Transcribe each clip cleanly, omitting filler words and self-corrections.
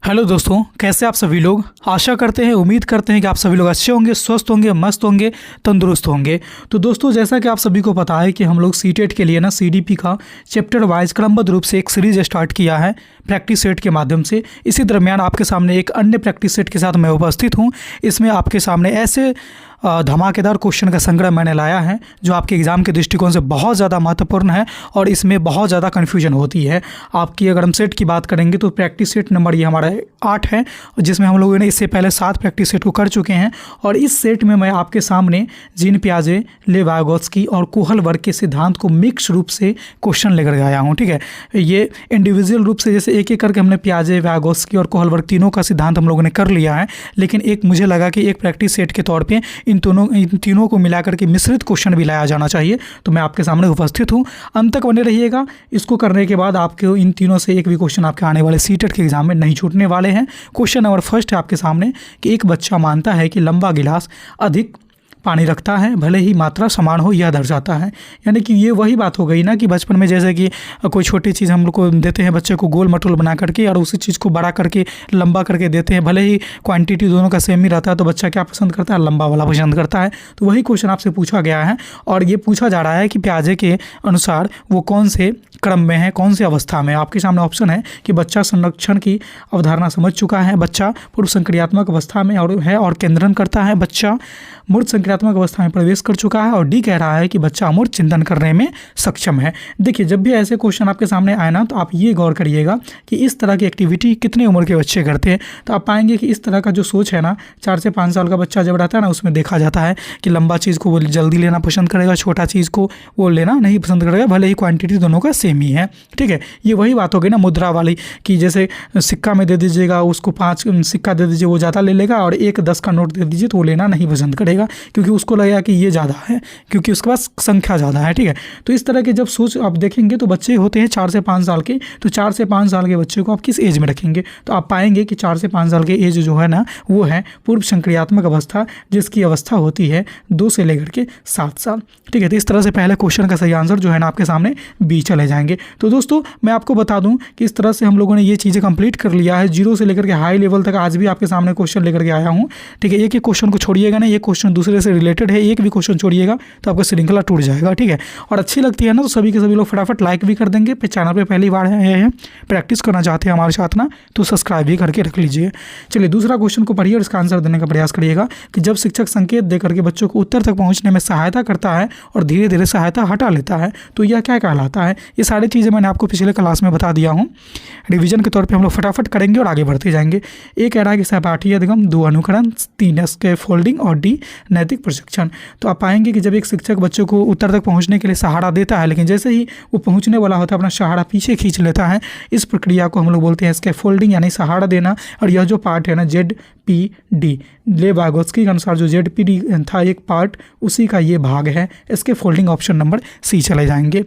Hello दोस्तों, कैसे आप सभी लोग। आशा करते हैं, उम्मीद करते हैं कि आप सभी लोग अच्छे होंगे, स्वस्थ होंगे, मस्त होंगे, तंदुरुस्त होंगे। तो दोस्तों, जैसा कि आप सभी को पता है कि हम लोग सीटेट के लिए ना सीडीपी का चैप्टर वाइज क्रमबद्ध रूप से एक सीरीज स्टार्ट किया है प्रैक्टिस सेट के माध्यम से। इसी दरमियान आपके सामने एक अन्य प्रैक्टिस सेट के साथ मैं उपस्थित हूँ। इसमें आपके सामने ऐसे धमाकेदार क्वेश्चन का संग्रह मैंने लाया है जो आपके एग्ज़ाम के दृष्टिकोण से बहुत ज़्यादा महत्वपूर्ण है और इसमें बहुत ज़्यादा कन्फ्यूजन होती है आपकी। अगर हम सेट की बात करेंगे तो प्रैक्टिस सेट नंबर ये हमारा 8 है, जिसमें हम लोगों ने इससे पहले 7 प्रैक्टिस सेट को कर चुके हैं। और इस सेट में मैं आपके सामने जीन पियाजे, लेवागोत्स्की और कोहल वर्ग के सिद्धांत को मिक्स रूप से क्वेश्चन लेकर आया हूँ। ठीक है, ये इंडिविजुअल रूप से जैसे एक एक करके हमने पियाजे, वागोत्स्की और कोहल वर्ग तीनों का सिद्धांत हम लोगों ने कर लिया है, लेकिन एक मुझे लगा कि एक प्रैक्टिस सेट के तौर पर इन तीनों को मिलाकर के मिश्रित क्वेश्चन भी लाया जाना चाहिए। तो मैं आपके सामने उपस्थित हूँ, अंत तक बने रहिएगा। इसको करने के बाद आपके इन तीनों से एक भी क्वेश्चन आपके आने वाले सीटेट के एग्जाम में नहीं छूटने वाले हैं। क्वेश्चन नंबर फर्स्ट है आपके सामने कि एक बच्चा मानता है कि लंबा गिलास अधिक पानी रखता है, भले ही मात्रा समान हो, यह दर्शाता है। यानी कि ये वही बात हो गई ना कि बचपन में जैसे कि कोई छोटी चीज़ हम लोग को देते हैं बच्चे को गोल मटोल बना करके और उसी चीज़ को बड़ा करके लंबा करके देते हैं, भले ही क्वांटिटी दोनों का सेम ही रहता है, तो बच्चा क्या पसंद करता है? लंबा वाला पसंद करता है। तो वही क्वेश्चन आपसे पूछा गया है और ये पूछा जा रहा है कि पियाजे के अनुसार वो कौन से क्रम में है, कौन सी अवस्था में। आपके सामने ऑप्शन है कि बच्चा संरक्षण की अवधारणा समझ चुका है, बच्चा पूर्व संक्रियात्मक अवस्था में और केंद्रन करता है, बच्चा मूर्त संक्रियात्मक अवस्था में प्रवेश कर चुका है, और डी कह रहा है कि बच्चा अमूर्त चिंतन करने में सक्षम है। देखिए, जब भी ऐसे क्वेश्चन आपके सामने आए ना, तो आप ये गौर करिएगा कि इस तरह की एक्टिविटी कितने उम्र के बच्चे करते हैं। तो आप पाएंगे कि इस तरह का जो सोच है ना, 4 से 5 साल का बच्चा जब रहता है ना, उसमें देखा जाता है कि लंबा चीज़ को वो जल्दी लेना पसंद करेगा, छोटा चीज़ को वो लेना नहीं पसंद करेगा, भले ही क्वांटिटी दोनों का सेम ही है। ठीक है, ये वही बात हो गई ना मुद्रा वाली कि जैसे सिक्का में दे दीजिएगा, उसको 5 सिक्का दे दीजिए, वो ज़्यादा ले लेगा, और एक 10 का नोट दे दीजिए तो वो लेना नहीं पसंद करेगा, क्योंकि उसको लगेगा कि ये ज़्यादा है, क्योंकि उसके पास संख्या ज़्यादा है। ठीक है, तो इस तरह के जब सोच आप देखेंगे तो बच्चे होते हैं 4 से 5 साल के, तो 4 से 5 साल के बच्चे को आप किस एज में रखेंगे? तो आप पाएंगे कि 4 से 5 साल के एज जो है ना, वो है पूर्व संक्रियात्मक अवस्था, जिसकी अवस्था होती है 2 से लेकर के 7 साल। ठीक है, तो इस तरह से पहले क्वेश्चन का सही आंसर जो है ना आपके सामने बी चले जाएंगे। तो दोस्तों, मैं आपको बता दूं कि इस तरह से हम लोगों ने ये चीज़ें कंप्लीट कर लिया है, 0 से लेकर के हाई लेवल तक। आज भी आपके सामने क्वेश्चन लेकर के आया हूँ। ठीक है, एक एक क्वेश्चन को छोड़िएगा नहीं, एक क्वेश्चन दूसरे से रिलेटेड है, एक भी क्वेश्चन छोड़िएगा तो आपका श्रृंखला टूट जाएगा। ठीक है, और अच्छी लगती है ना तो सभी के सभी लोग फटाफट लाइक भी कर देंगे। चैनल पे पहली बार आए हैं, प्रैक्टिस करना चाहते हैं हमारे साथ ना, तो सब्सक्राइब भी करके रख लीजिए। चलिए, दूसरा क्वेश्चन को पढ़िए और इसका आंसर देने का प्रयास करिएगा कि जब शिक्षक संकेत दे करके बच्चों को उत्तर तक पहुँचने में सहायता करता है और धीरे धीरे सहायता हटा लेता है, तो यह क्या कहलाता है? ये सारी चीज़ें मैंने आपको पिछले क्लास में बता दिया हूँ। रिवीजन के तौर पे हम लोग फटाफट करेंगे और आगे बढ़ते जाएंगे। एक कह रहा है कि सहपाठी अधिगम, 2 अनुकरण, 3 स्कैफोल्डिंग फोल्डिंग और डी नैतिक प्रशिक्षण। तो आप पाएंगे कि जब एक शिक्षक बच्चों को उत्तर तक पहुंचने के लिए सहारा देता है, लेकिन जैसे ही वो पहुंचने वाला होता है अपना सहारा पीछे खींच लेता है, इस प्रक्रिया को हम लोग बोलते हैं स्कैफोल्डिंग, यानी सहारा देना। और यह जो पार्ट है ना, ZPD, लेवागोत्स्की के अनुसार जो ZPD था एक पार्ट, उसी का ये भाग है। स्कैफोल्डिंग ऑप्शन नंबर सी चले जाएंगे।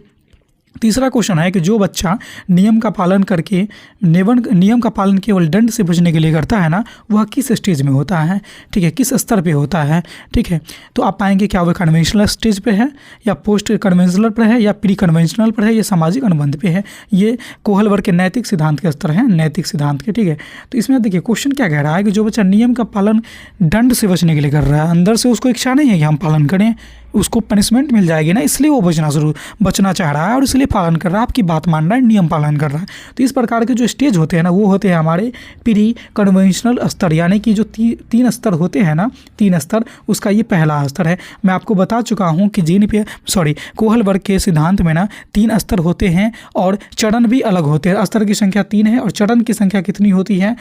तीसरा क्वेश्चन है कि जो बच्चा नियम का पालन करके नियम का पालन केवल दंड से बचने के लिए करता है ना, वह किस स्टेज में होता है? ठीक है, किस स्तर पे होता है? ठीक है, तो आप पाएंगे क्या वह कन्वेंशनल स्टेज पे है, या पोस्ट कन्वेंशनल पर है, या प्री कन्वेंशनल पर है, या सामाजिक अनुबंध पे है। ये कोहल वर्ग के नैतिक सिद्धांत के स्तर हैं, नैतिक सिद्धांत के। ठीक है, तो इसमें देखिए क्वेश्चन क्या कह रहा है कि जो बच्चा नियम का पालन दंड से बचने के लिए कर रहा है, अंदर से उसको इच्छा नहीं है कि हम पालन करें, उसको पनिशमेंट मिल जाएगी ना, इसलिए वो बचना चाह रहा है और इसलिए पालन कर रहा है, आपकी बात मान रहा है, नियम पालन कर रहा है। तो इस प्रकार के जो स्टेज होते हैं ना, वो होते हैं हमारे प्री कन्वेंशनल स्तर, यानी कि जो 3 स्तर होते हैं ना, 3 स्तर, उसका ये पहला स्तर है। मैं आपको बता चुका हूँ कि कोहल वर्ग के सिद्धांत में ना 3 स्तर होते हैं और चरण भी अलग होते हैं। स्तर की संख्या 3 है और चरण की संख्या कितनी होती है,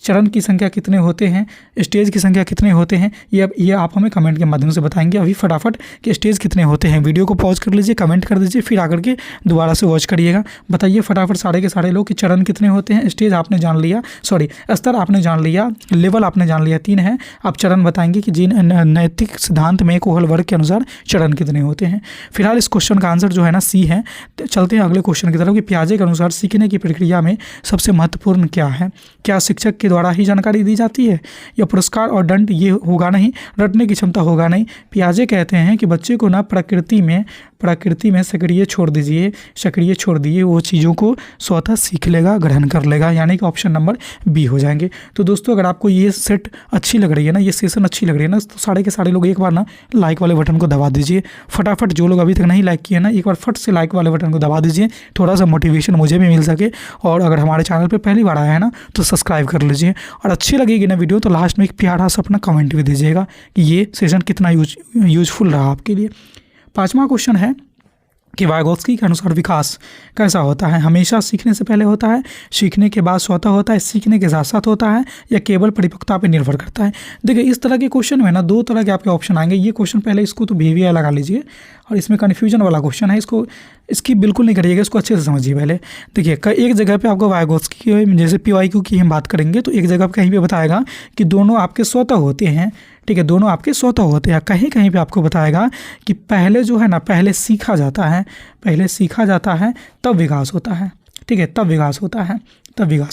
चरण की संख्या कितने होते हैं, स्टेज की संख्या कितने होते हैं, ये आप हमें कमेंट के माध्यम से बताएंगे। अभी फटाफट कि स्टेज कितने होते हैं, वीडियो को पॉज कर लीजिए, कमेंट कर दीजिए, फिर आकर के दोबारा से वॉच करिएगा। बताइए फटाफट सारे के सारे लोग कि चरण कितने होते हैं। स्टेज आपने जान लिया, स्तर आपने जान लिया, लेवल आपने जान लिया, 3 है। आप चरण बताएंगे कि जिन नैतिक सिद्धांत में कोहल वर्ग के अनुसार चरण कितने होते हैं। फिलहाल इस क्वेश्चन का आंसर जो है ना सी है। चलते हैं अगले क्वेश्चन की तरफ कि पियाजे के अनुसार सीखने की प्रक्रिया में सबसे महत्वपूर्ण क्या है? क्या शिक्षक के द्वारा ही जानकारी दी जाती है, या पुरस्कार और दंड? ये होगा नहीं, रटने की क्षमता होगा नहीं। पियाजे कहते हैं कि बच्चे को ना प्रकृति में प्रकृति में सक्रिय छोड़ दिए वो चीज़ों को स्वतः सीख लेगा, ग्रहण कर लेगा, यानी कि ऑप्शन नंबर बी हो जाएंगे। तो दोस्तों अगर आपको ये सेट अच्छी लग रही है ना, ये सेशन अच्छी लग रही है ना, तो सारे के सारे लोग एक बार ना लाइक वाले बटन को दबा दीजिए फटाफट। जो लोग अभी तक नहीं लाइक किए ना, एक बार फट से लाइक वाले बटन को दबा दीजिए, थोड़ा सा मोटिवेशन मुझे भी मिल सके। और अगर हमारे चैनल पर पहली बार आया है ना तो सब्सक्राइब कर लीजिए, और अच्छी लगेगी ना वीडियो तो लास्ट में एक प्यारा सा अपना कमेंट भी दीजिएगा कि ये सेशन कितना यूजफुल रहा आपके लिए। 5वां क्वेश्चन है कि वाइगोत्स्की के अनुसार विकास कैसा होता है? हमेशा सीखने से पहले होता है, सीखने के बाद स्वतः होता है, सीखने के साथ साथ होता है, या केवल परिपक्वता पर निर्भर करता है? देखिए इस तरह के क्वेश्चन में ना 2 तरह के आपके ऑप्शन आएंगे। ये क्वेश्चन पहले इसको तो VVI लगा लीजिए, और इसमें कन्फ्यूजन वाला क्वेश्चन है, इसको इसकी बिल्कुल नहीं करिएगा, इसको अच्छे से समझिए पहले। देखिए एक जगह पे आपको वाइगोत्स्की जैसे PYQ की हम बात करेंगे तो एक जगह पे कहीं पे बताएगा कि दोनों आपके स्वतः होते हैं, ठीक है, दोनों आपके स्वतः होते हैं। कहीं कहीं पे आपको बताएगा कि पहले जो है ना, पहले सीखा जाता है तब विकास होता है, ठीक है, तब विकास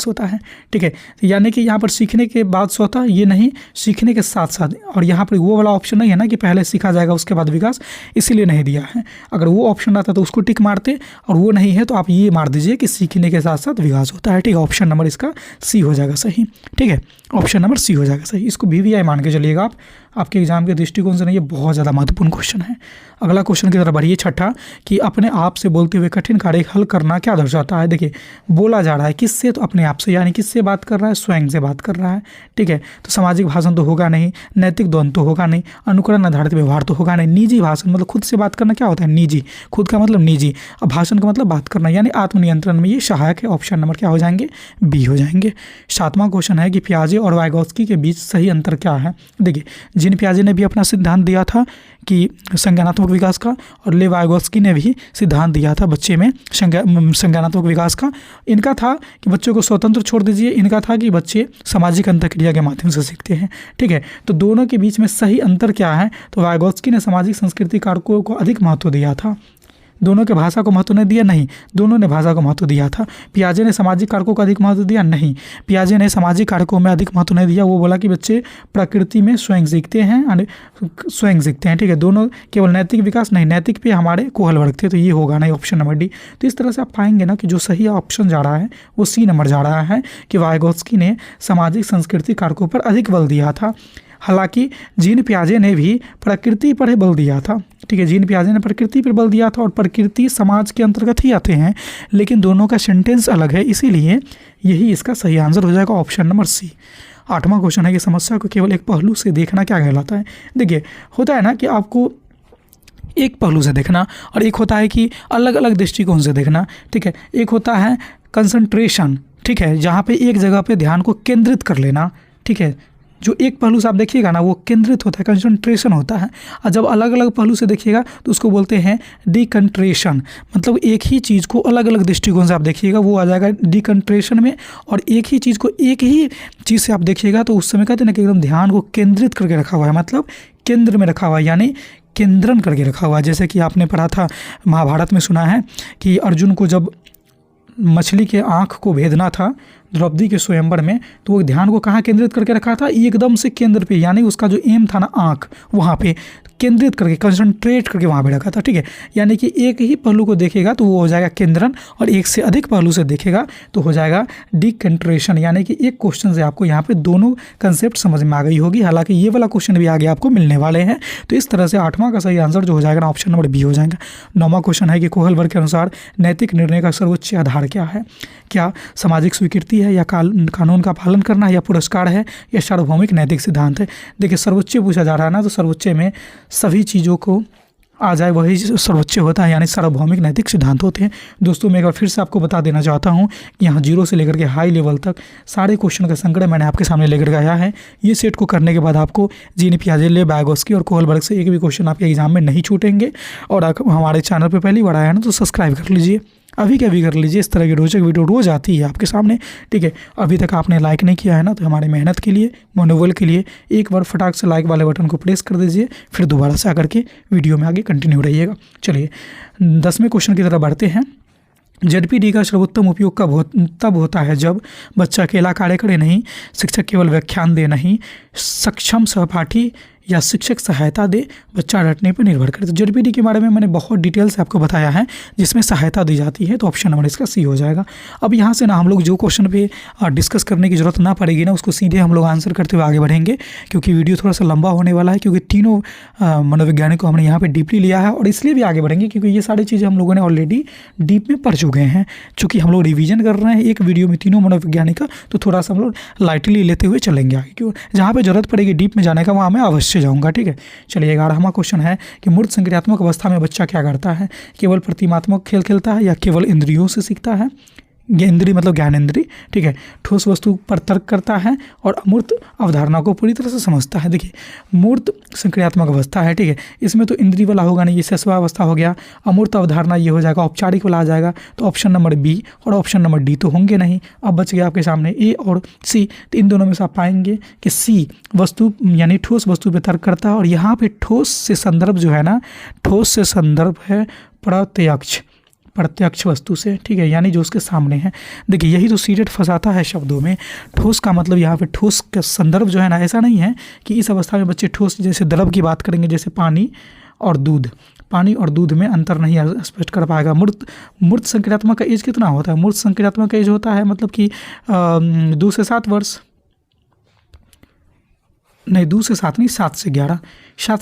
होता है, ठीक है। यानी कि यहाँ पर सीखने के बाद स्वतः, ये नहीं, सीखने के साथ साथ। और यहाँ पर वो वाला ऑप्शन नहीं है ना कि पहले सीखा जाएगा उसके बाद विकास, इसीलिए नहीं दिया है। अगर वो ऑप्शन रहता तो उसको टिक मारते, और वो नहीं है तो आप ये मार दीजिए कि सीखने के साथ साथ विकास होता है, ठीक है। ऑप्शन नंबर इसका सी हो जाएगा सही, ठीक है, ऑप्शन नंबर सी हो जाएगा सही। इसको VVI मान के चलिएगा आप, आपके एग्जाम के दृष्टिकोण से नहीं, ये बहुत ज़्यादा महत्वपूर्ण क्वेश्चन है। अगला क्वेश्चन की तरफ बढ़िए, 6ठा, कि अपने आप से बोलते हुए कठिन कार्य हल करना क्या दर्शाता है? देखिए बोला जा रहा है किससे, तो अपने आप से, यानी किससे बात कर रहा है? स्वयं से बात कर रहा है, ठीक है। तो सामाजिक भाषण तो होगा नहीं, नैतिक द्वंद्व तो होगा नहीं, अनुकरण आधारित व्यवहार तो होगा नहीं, निजी भाषण मतलब खुद से बात करना क्या होता है? निजी, खुद का मतलब निजी, अब भाषण का मतलब बात करना, यानी आत्मनियंत्रण में ये सहायक है। ऑप्शन नंबर क्या हो जाएंगे? बी हो जाएंगे। 7वां क्वेश्चन है कि पियाजे और वाइगोत्स्की के बीच सही अंतर क्या है? देखिए जीन पियाजे ने भी अपना सिद्धांत दिया था कि संज्ञानात्मक विकास का, और ले वाइगोत्स्की ने भी सिद्धांत दिया था बच्चे में संज्ञानात्मक विकास का। इनका था कि बच्चों को स्वतंत्र छोड़ दीजिए, इनका था कि बच्चे सामाजिक अंतःक्रिया के माध्यम से सीखते हैं, ठीक है। तो दोनों के बीच में सही अंतर क्या है? तो वाइगोत्स्की ने सामाजिक संस्कृति कारकों को अधिक महत्व दिया था, दोनों के भाषा को महत्व नहीं दिया, नहीं, दोनों ने भाषा को महत्व दिया था। पियाजे ने सामाजिक कारकों को अधिक महत्व दिया, नहीं, पियाजे ने सामाजिक कारकों में अधिक महत्व नहीं दिया। वो बोला कि बच्चे प्रकृति में स्वयं सीखते हैं, ठीक है। दोनों केवल नैतिक विकास नहीं, नैतिक पे हमारे कोहल वर्ग थे, तो ये होगा नहीं, ऑप्शन नंबर डी। तो इस तरह से आप पाएंगे ना कि जो सही ऑप्शन जा रहा है वो सी नंबर जा रहा है कि वाइगोत्स्की ने सामाजिक संस्कृति कारकों पर अधिक बल दिया था। हालांकि जीन पियाजे ने भी प्रकृति पर बल दिया था, ठीक है, जीन पियाजे ने प्रकृति पर बल दिया था, और प्रकृति समाज के अंतर्गत ही आते हैं, लेकिन दोनों का सेंटेंस अलग है, इसीलिए यही इसका सही आंसर हो जाएगा, ऑप्शन नंबर सी। 8वां क्वेश्चन है कि समस्या को केवल एक पहलू से देखना क्या कहलाता है? देखिए होता है ना कि आपको एक पहलू से देखना, और एक होता है कि अलग अलग दृष्टिकोण से देखना, ठीक है। एक होता है कंसंट्रेशन, ठीक है, जहाँ पे एक जगह पे ध्यान को केंद्रित कर लेना, ठीक है। जो एक पहलू से आप देखिएगा ना वो केंद्रित होता है, कंसंट्रेशन होता है। और जब अलग अलग पहलू से देखिएगा तो उसको बोलते हैं डिकंट्रेशन, मतलब एक ही चीज़ को अलग अलग दृष्टिकोण से आप देखिएगा वो आ जाएगा डिकंट्रेशन में। और एक ही चीज़ को एक ही चीज़ से आप देखिएगा तो उस समय कहते हैं ना कि एकदम ध्यान को केंद्रित करके रखा हुआ है, मतलब केंद्र में रखा हुआ है, यानी केंद्रन करके रखा हुआ है। जैसे कि आपने पढ़ा था, महाभारत में सुना है कि अर्जुन को जब मछली के आँख को भेदना था द्रौपदी के स्वयंवर में, तो वो ध्यान को कहाँ केंद्रित करके रखा था? एकदम से केंद्र पे, यानी उसका जो एम था ना आँख, वहाँ पे केंद्रित करके, कंसंट्रेट करके वहाँ पे रखा था, ठीक है। यानी कि एक ही पहलू को देखेगा तो वो हो जाएगा केंद्रन, और एक से अधिक पहलू से देखेगा तो हो जाएगा डिकंट्रेशन। यानी कि एक क्वेश्चन से आपको यहाँ पे दोनों कंसेप्ट समझ में आ गई होगी। हालांकि ये वाला क्वेश्चन भी आगे आपको मिलने वाले हैं। तो इस तरह से 8वां का सही आंसर जो हो जाएगा ना ऑप्शन नंबर बी हो जाएगा। 9वां क्वेश्चन है कि कोहल वर्ग के अनुसार नैतिक निर्णय का सर्वोच्च आधार क्या है? क्या सामाजिक स्वीकृति है, या कानून का पालन करना है, या पुरस्कार है, या सार्वभौमिक नैतिक सिद्धांत है? देखिए सर्वोच्च पूछा जा रहा है ना, तो सर्वोच्च में सभी चीज़ों को आ जाए वही सर्वोच्च होता है, यानी सार्वभौमिक नैतिक सिद्धांत होते हैं। दोस्तों मैं एक बार फिर से आपको बता देना चाहता हूँ कि यहाँ 0 से लेकर के हाई लेवल तक सारे क्वेश्चन का संग्रह मैंने आपके सामने लेकर के आया है। ये सेट को करने के बाद आपको जीन पियाजे, ले वाइगोत्स्की और कोहल वर्ग से एक भी क्वेश्चन आपके एग्जाम में नहीं छूटेंगे। और हमारे चैनल पर पहली बार आया है ना तो सब्सक्राइब कर लीजिए, अभी के अभी कर लीजिए। इस तरह की रोचक वीडियो रोज़ आती है आपके सामने, ठीक है। अभी तक आपने लाइक नहीं किया है ना, तो हमारी मेहनत के लिए, मनोबल के लिए एक बार फटाक से लाइक वाले बटन को प्रेस कर दीजिए, फिर दोबारा से आकर के वीडियो में आगे कंटिन्यू रहिएगा। चलिए 10वें क्वेश्चन की तरफ बढ़ते हैं। ZPD का सर्वोत्तम उपयोग तब होता है जब बच्चा अकेला कार्य करे नहीं, शिक्षक केवल व्याख्यान दे नहीं, सक्षम सहपाठी या शिक्षक सहायता दे, बच्चा रटने पर निर्भर करे। तो जेडपीटी के बारे में मैंने बहुत डिटेल से आपको बताया है, जिसमें सहायता दी जाती है, तो ऑप्शन नंबर इसका सी हो जाएगा। अब यहाँ से ना हम लोग जो क्वेश्चन पे डिस्कस करने की जरूरत ना पड़ेगी ना, उसको सीधे हम लोग आंसर करते हुए आगे बढ़ेंगे, क्योंकि वीडियो थोड़ा सा लंबा होने वाला है, क्योंकि तीनों मनोवैज्ञानिक को हमने यहाँ पे डीपली लिया है, और इसलिए भी आगे बढ़ेंगे क्योंकि ये सारी चीज़ें हम लोगों ने ऑलरेडी डीप में पढ़ चुके हैं। चूँकि हम लोग रिवीजन कर रहे हैं एक वीडियो में तीनों मनोवैज्ञानिक का, तो थोड़ा सा हम लोग लाइटली लेते हुए चलेंगे आगे, क्यों जहाँ पे जरूरत पड़ेगी डीप में जाने का वहाँ मैं अवश्य जाऊँगा। ठीक है, चलिए 11वां क्वेश्चन है कि मूर्त संक्रियात्मक अवस्था में बच्चा क्या करता है? केवल प्रतिमात्मक खेल खेलता है या केवल इंद्रियों से सीखता है? इंद्रिय मतलब ज्ञानेंद्रिय। ठीक है, ठोस वस्तु पर तर्क करता है और अमूर्त अवधारणा को पूरी तरह से समझता है। देखिए मूर्त संक्रियात्मक अवस्था है, ठीक है, इसमें तो इंद्रिय वाला होगा नहीं, ये शैशवावस्था हो गया। अमूर्त अवधारणा ये हो जाएगा, औपचारिक वाला आ जाएगा, तो ऑप्शन नंबर बी और ऑप्शन नंबर डी तो होंगे नहीं। अब बच गया आपके सामने ए और सी, तो इन दोनों में से आप पाएंगे कि सी वस्तु यानी ठोस वस्तु पर तर्क करता है, और यहाँ पे ठोस से संदर्भ जो है ना, ठोस से संदर्भ है प्रत्यक्ष वस्तु से। ठीक है, यानी जो उसके सामने है। देखिए यही तो सीटेट फंसाता है शब्दों में। ठोस का मतलब यहाँ पे ठोस का संदर्भ जो है ना, ऐसा नहीं है कि इस अवस्था में बच्चे ठोस जैसे द्रव की बात करेंगे, जैसे पानी और दूध में अंतर नहीं स्पष्ट कर पाएगा। मूर्त संक्रियात्मक का एज कितना होता है? मूर्त संक्रियात्मक का एज होता है मतलब कि 2 से 7 वर्ष, नहीं 2 से 7 नहीं, 7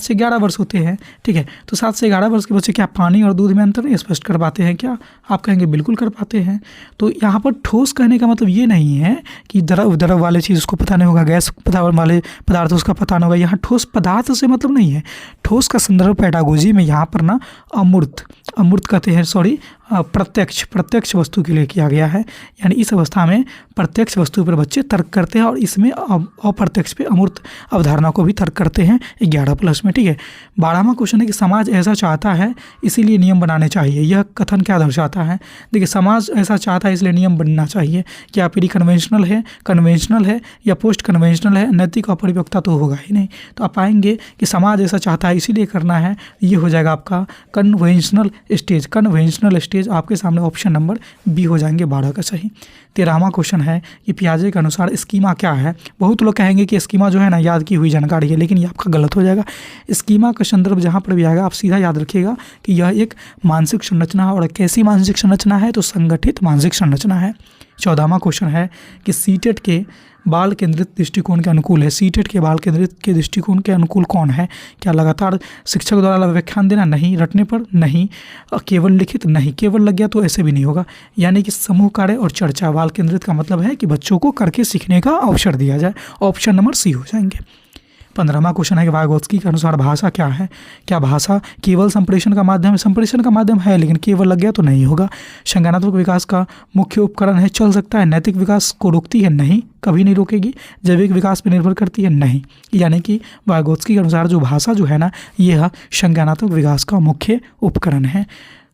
से 11 वर्ष होते हैं। ठीक है, तो 7 से 11 वर्ष के बच्चे क्या पानी और दूध में अंतर नहीं स्पष्ट कर पाते हैं क्या? आप कहेंगे बिल्कुल कर पाते हैं। तो यहाँ पर ठोस कहने का मतलब ये नहीं है कि द्रव वाले चीज़ उसको पता नहीं होगा, गैस वाले पदार्थ उसका पता नहीं होगा। यहाँ ठोस पदार्थ से मतलब नहीं है। ठोस का संदर्भ पेडागोजी में यहाँ पर ना अमूर्त कहते हैं, सॉरी प्रत्यक्ष वस्तु के लिए किया गया है। यानी इस अवस्था में प्रत्यक्ष वस्तु पर बच्चे तर्क करते हैं, और इसमें अप्रत्यक्ष पे अमूर्त अवधारणा को भी तर्क करते हैं 11+ में। ठीक है, 12वां क्वेश्चन है कि समाज ऐसा चाहता है इसीलिए नियम बनाने चाहिए। यह कथन क्या दर्शाता है? देखिए समाज ऐसा चाहता है इसलिए नियम बनना चाहिए। क्या प्री कन्वेंशनल है या पोस्ट कन्वेंशनल है? नैतिक अपरिपक्वता तो होगा ही नहीं। तो आप पाएंगे कि समाज ऐसा चाहता है इसीलिए करना है, ये हो जाएगा आपका कन्वेंशनल स्टेज आपके सामने ऑप्शन नंबर बी हो जाएंगे 12 का सही। 13वां क्वेश्चन है कि पियाजे के अनुसार स्कीमा क्या है? बहुत लोग कहेंगे कि स्कीमा जो है ना याद की हुई जानकारी है, लेकिन ये आपका गलत हो जाएगा। स्कीमा का संदर्भ जहाँ पर भी आएगा आप सीधा याद रखिएगा कि यह एक मानसिक संरचना है, और कैसी मानसिक संरचना है? तो संगठित मानसिक संरचना है। 14वां क्वेश्चन है कि सीटेट के बाल केंद्रित दृष्टिकोण के अनुकूल है। सीटेट के बाल केंद्रित के दृष्टिकोण के अनुकूल कौन है? क्या लगातार शिक्षक द्वारा व्याख्यान देना? नहीं। रटने पर? नहीं। केवल लिखित? नहीं। केवल लग गया तो ऐसे भी नहीं होगा। यानी कि समूह कार्य और चर्चा। बाल केंद्रित का मतलब है कि बच्चों को करके सीखने का अवसर दिया जाए। ऑप्शन नंबर सी हो जाएंगे। 15वां क्वेश्चन है कि वाइगोत्स्की के अनुसार भाषा क्या है? क्या भाषा केवल संप्रेषण का माध्यम है? संप्रेषण का माध्यम है, लेकिन केवल लग गया तो नहीं होगा। संज्ञानात्मक विकास का मुख्य उपकरण है, चल सकता है। नैतिक विकास को रोकती है? नहीं, कभी नहीं रोकेगी। जैविक विकास पर निर्भर करती है? नहीं। यानी कि वाइगोत्स्की के अनुसार जो भाषा जो है ना, यह संज्ञानात्मक विकास का मुख्य उपकरण है।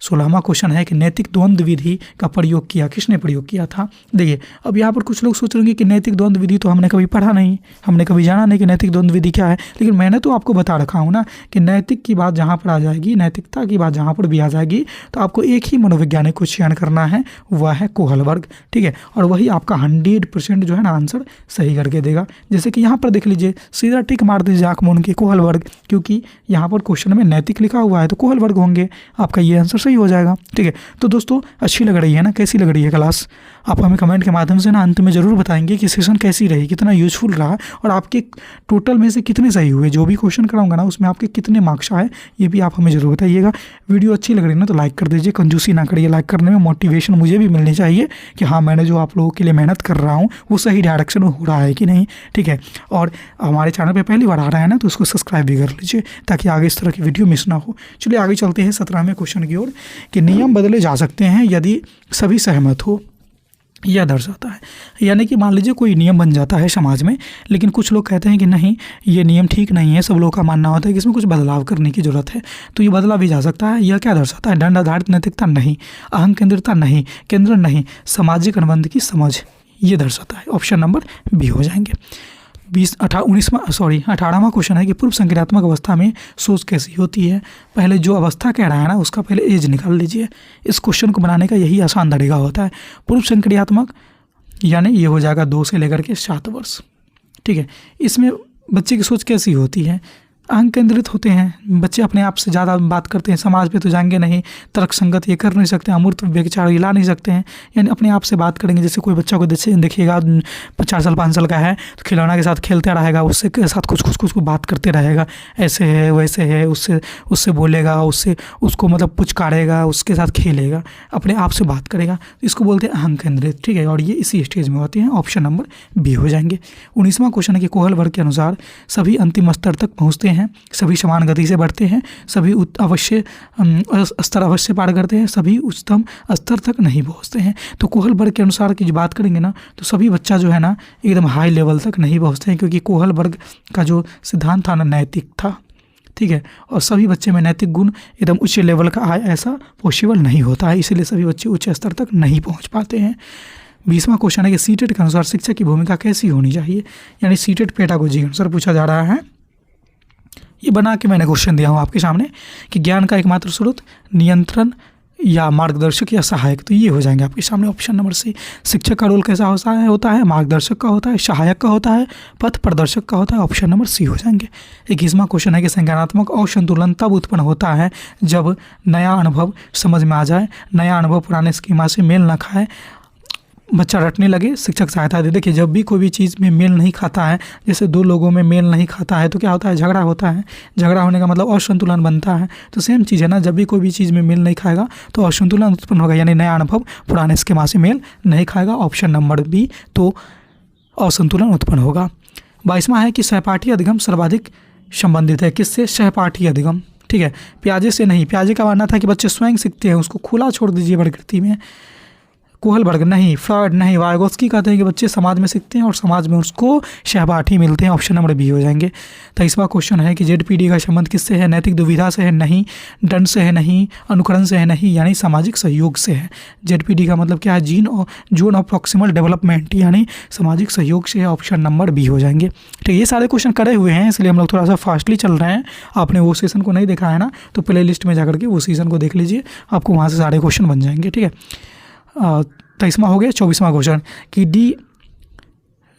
16वां क्वेश्चन है कि नैतिक द्वंद्व विधि का प्रयोग किया, किसने प्रयोग किया था? देखिए अब यहाँ पर कुछ लोग सोच रहे हैं कि नैतिक द्वंद्व विधि तो हमने कभी पढ़ा नहीं, हमने कभी जाना नहीं कि नैतिक द्वंद्व विधि क्या है, लेकिन मैंने तो आपको बता रखा हूँ ना कि नैतिक की बात जहाँ पर आ जाएगी, नैतिकता की बात जहाँ पर भी आ जाएगी, तो आपको एक ही मनोवैज्ञानिक को चयन करना है, वह है कोहलबर्ग। ठीक है, और वही आपका 100% जो है ना आंसर सही करके देगा। जैसे कि यहाँ पर देख लीजिए, सीधा टिक मार दीजिए आँख मूंद के कोहलबर्ग, क्योंकि यहाँ पर क्वेश्चन में नैतिक लिखा हुआ है तो कोहलबर्ग होंगे, आपका ये आंसर सही हो जाएगा। ठीक है, तो दोस्तों अच्छी लग रही है ना, कैसी लग रही है क्लास? आप हमें कमेंट के माध्यम से ना अंत में ज़रूर बताएंगे कि सेशन कैसी रही, कितना यूजफुल रहा, और आपके टोटल में से कितने सही हुए। जो भी क्वेश्चन कराऊंगा ना उसमें आपके कितने मार्क्स आए, ये भी आप हमें ज़रूर बताइएगा। वीडियो अच्छी लग रही है ना तो लाइक कर दीजिए, कंजूसी ना करिए। लाइक करने में मोटिवेशन मुझे भी मिलनी चाहिए कि हाँ मैंने जो आप लोगों के लिए मेहनत कर रहा हूँ वो सही डायरेक्शन में हो रहा है कि नहीं। ठीक है, और हमारे चैनल पर पहली बार आ रहा है ना तो उसको सब्सक्राइब भी कर लीजिए ताकि आगे इस तरह की वीडियो मिस ना हो। चलिए आगे चलते हैं 17वें क्वेश्चन की ओर कि नियम बदले जा सकते हैं यदि सभी सहमत हो, यह दर्शाता है। यानी कि मान लीजिए कोई नियम बन जाता है समाज में, लेकिन कुछ लोग कहते हैं कि नहीं ये नियम ठीक नहीं है, सब लोगों का मानना होता है कि इसमें कुछ बदलाव करने की जरूरत है, तो ये बदला भी जा सकता है। यह क्या दर्शाता है? दंड आधारित नैतिकता? नहीं। अहम केंद्रितता? नहीं। केंद्र? नहीं। सामाजिक अनुबंध की समझ, ये दर्शाता है। ऑप्शन नंबर बी हो जाएंगे। 18वां क्वेश्चन है कि पूर्व संक्रियात्मक अवस्था में सोच कैसी होती है? पहले जो अवस्था कह रहा है ना उसका पहले एज निकाल लीजिए। इस क्वेश्चन को बनाने का यही आसान तरीका होता है। पूर्व संक्रियात्मक यानी ये हो जाएगा 2 से लेकर के 7 वर्ष। ठीक है, इसमें बच्चे की सोच कैसी होती है? अहंग केंद्रित होते हैं, बच्चे अपने आप से ज़्यादा बात करते हैं, समाज पे तो जाएंगे नहीं, तर्क संगत ये कर नहीं सकते, अमूर्त विचार हिला नहीं सकते हैं, यानी अपने आप से बात करेंगे। जैसे कोई बच्चा को देखिएगा 4 साल 5 साल का है तो खिलौना के साथ खेलते रहेगा, उससे के साथ कुछ बात करते रहेगा, ऐसे है वैसे है, उससे बोलेगा, उसको मतलब पुचकारेगा, उसके साथ खेलेगा, अपने आप से बात करेगा, इसको बोलते हैं अहंग केंद्रित। ठीक है, और ये इसी स्टेज में होते हैं। ऑप्शन नंबर बी हो जाएंगे। 19वां क्वेश्चन है कि कोहल वर्ग के अनुसार सभी अंतिम स्तर तक पहुँचते हैं, सभी समान गति से बढ़ते हैं, सभी स्तर अवश्य पार करते हैं, सभी उच्चतम स्तर तक नहीं पहुंचते हैं। तो कोहल वर्ग के अनुसार की जो बात करेंगे ना, तो सभी बच्चा जो है ना एकदम हाई लेवल तक नहीं पहुंचते हैं, क्योंकि कोहल वर्ग का जो सिद्धांत था ना नैतिक था। ठीक है, और सभी बच्चे में नैतिक गुण एकदम उच्च लेवल का आए ऐसा पॉसिबल नहीं होता है, इसलिए सभी बच्चे उच्च स्तर तक नहीं पहुँच पाते हैं। 20वां क्वेश्चन है कि सीटेट के अनुसार शिक्षक की भूमिका कैसी होनी चाहिए, यानी सीटेट पेडागोजी के अनुसार पूछा जा रहा है। ये बना के मैंने क्वेश्चन दिया हूँ आपके सामने कि ज्ञान का एकमात्र स्रोत, नियंत्रण या मार्गदर्शक या सहायक, तो ये हो जाएंगे आपके सामने ऑप्शन नंबर सी। शिक्षक का रोल कैसा होता है, मार्गदर्शक का होता है, सहायक का होता है, पथ प्रदर्शक का होता है, ऑप्शन नंबर सी हो जाएंगे। 21वां क्वेश्चन है कि संज्ञानात्मक असंतुलन तब उत्पन्न होता है जब नया अनुभव समझ में आ जाए, नया अनुभव पुराने स्कीमा से मेल न खाए, बच्चा रटने लगे, शिक्षक सहायता दे। देखिए जब भी कोई भी चीज़ में मेल नहीं खाता है, जैसे दो लोगों में मेल नहीं खाता है तो क्या होता है, झगड़ा होता है, झगड़ा होने का मतलब असंतुलन बनता है। तो सेम चीज़ है ना, जब भी कोई भी चीज़ में मेल नहीं खाएगा तो असंतुलन उत्पन्न होगा, यानी नया अनुभव पुराने स्कीमा से मेल नहीं खाएगा, ऑप्शन नंबर बी, तो असंतुलन उत्पन्न होगा। 22वां है कि सहपाठी अधिगम सर्वाधिक संबंधित है, किससे, सहपाठी अधिगम। ठीक है, प्याजे से नहीं, प्याजे का मानना था कि बच्चे स्वयं सीखते हैं, उसको खुला छोड़ दीजिए प्रकृति में। कोहल वर्ग नहीं, फ्रॉइड नहीं, वाइगोत्स्की कहते हैं कि बच्चे समाज में सीखते हैं और समाज में उसको सहपाठी मिलते हैं, ऑप्शन नंबर बी हो जाएंगे। 23वां क्वेश्चन है कि जेडपीडी का संबंध किससे है, नैतिक दुविधा से है नहीं, दंड से है नहीं, अनुकरण से है नहीं, यानी सामाजिक सहयोग से है। जेडपीडी का मतलब क्या है, जोन ऑफ प्रॉक्सिमल डेवलपमेंट, यानी सामाजिक सहयोग से है, ऑप्शन नंबर बी हो जाएंगे। ठीक है, ये सारे क्वेश्चन करे हुए हैं, इसलिए हम लोग थोड़ा सा फास्टली चल रहे हैं। आपने वो सेशन को नहीं देखा है ना, तो प्ले लिस्ट में जाकर के वो सेशन को देख लीजिए, आपको वहाँ से सारे क्वेश्चन बन जाएंगे। ठीक है, 23वां हो गया। 24वां क्वेश्चन कि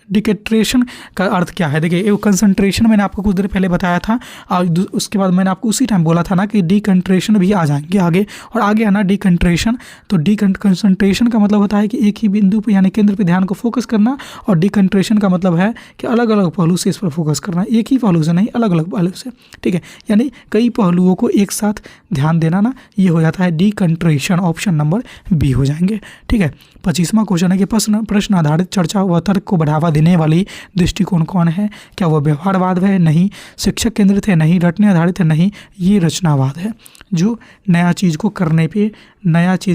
डिकेट्रेशन का अर्थ क्या है। देखिए ये कंसंट्रेशन मैंने आपको कुछ देर पहले बताया था, और उसके बाद मैंने आपको उसी टाइम बोला था ना कि डिकंट्रेशन भी आ जाएंगे आगे, और आगे है ना डिकंट्रेशन। तो कंसंट्रेशन का मतलब होता है कि एक ही बिंदु पर यानी केंद्र पर ध्यान को फोकस करना, और डिकंट्रेशन का मतलब है कि अलग अलग पहलू से इस पर फोकस करना, एक ही पहलू से नहीं, अलग अलग पहलू से। ठीक है, यानी कई पहलुओं को एक साथ ध्यान देना ना, ये हो जाता है डिकंट्रेशन, ऑप्शन नंबर बी हो जाएंगे। ठीक है, 25वां क्वेश्चन है कि प्रश्न आधारित चर्चा व तर्क को बढ़ावा देने वाली दृष्टिकोण कौन है, क्या वह व्यवहारवाद है, नहीं, शिक्षक केंद्रित है, नहीं, रटने आधारित है, नहीं, ये रचनावाद है, जो नया चीज़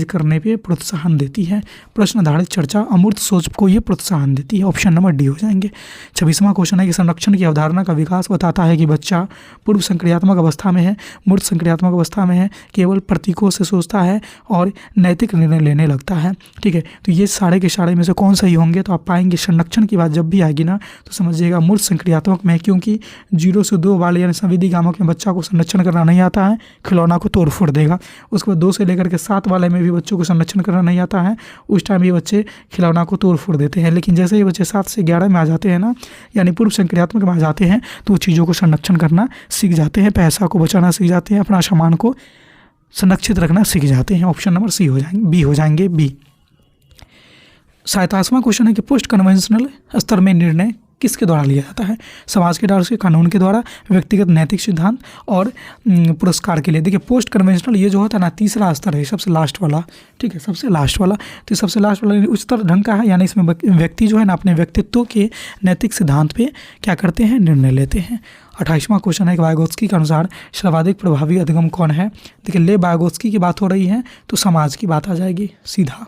करने पे प्रोत्साहन देती है। प्रश्न आधारित चर्चा अमूर्त सोच को ये प्रोत्साहन देती है, ऑप्शन नंबर डी हो जाएंगे। 26वां क्वेश्चन है कि संरक्षण की अवधारणा का विकास बताता है कि बच्चा पूर्व संक्रियात्मक अवस्था में है, मूर्त संक्रियात्मक अवस्था में है, केवल प्रतीकों से सोचता है और नैतिक निर्णय लेने लगता है। ठीक है, तो ये सारे के सारे में से कौन सही होंगे, तो आप पाएंगे संरक्षण की बात जब भी आएगी ना तो समझिएगा मूर्त संक्रियात्मक में, क्योंकि 0 से 2 वाले यानी संवेदी गामक में बच्चा को संरक्षण करना नहीं आता है, खिलौना को तोड़ फोड़ देगा। उसके बाद 2 से लेकर के 7 वाले में भी बच्चों को संरक्षण करना नहीं आता है, उस टाइम ये बच्चे खिलौना को तोड़ फोड़ देते हैं। लेकिन जैसे ही बच्चे 7 से 11 में आ जाते हैं ना, यानी पूर्व संक्रियात्मक में आ जाते हैं, तो वो चीज़ों को संरक्षण करना सीख जाते हैं, पैसा को बचाना सीख जाते हैं, अपना सामान को संरक्षित रखना सीख जाते हैं, ऑप्शन नंबर सी हो जाएंगे, बी हो जाएंगे, बी। 27वां क्वेश्चन है कि पोस्ट कन्वेंशनल स्तर में निर्णय किसके द्वारा लिया जाता है, समाज के द्वारा से, कानून के द्वारा, व्यक्तिगत नैतिक सिद्धांत और पुरस्कार के लिए। देखिए पोस्ट कन्वेंशनल ये जो होता है ना, तीसरा स्तर है, सबसे लास्ट वाला। ठीक है, सबसे लास्ट वाला, तो सबसे लास्ट वाला उच्चतर ढंग का है, यानी इसमें व्यक्ति जो है ना अपने व्यक्तित्व के नैतिक सिद्धांत पे क्या करते हैं, निर्णय लेते हैं। 28वां क्वेश्चन है कि वाइगोत्स्की के अनुसार सर्वाधिक प्रभावी अधिगम कौन है। देखिए ले वाइगोत्स्की की बात हो रही है तो समाज की बात आ जाएगी सीधा,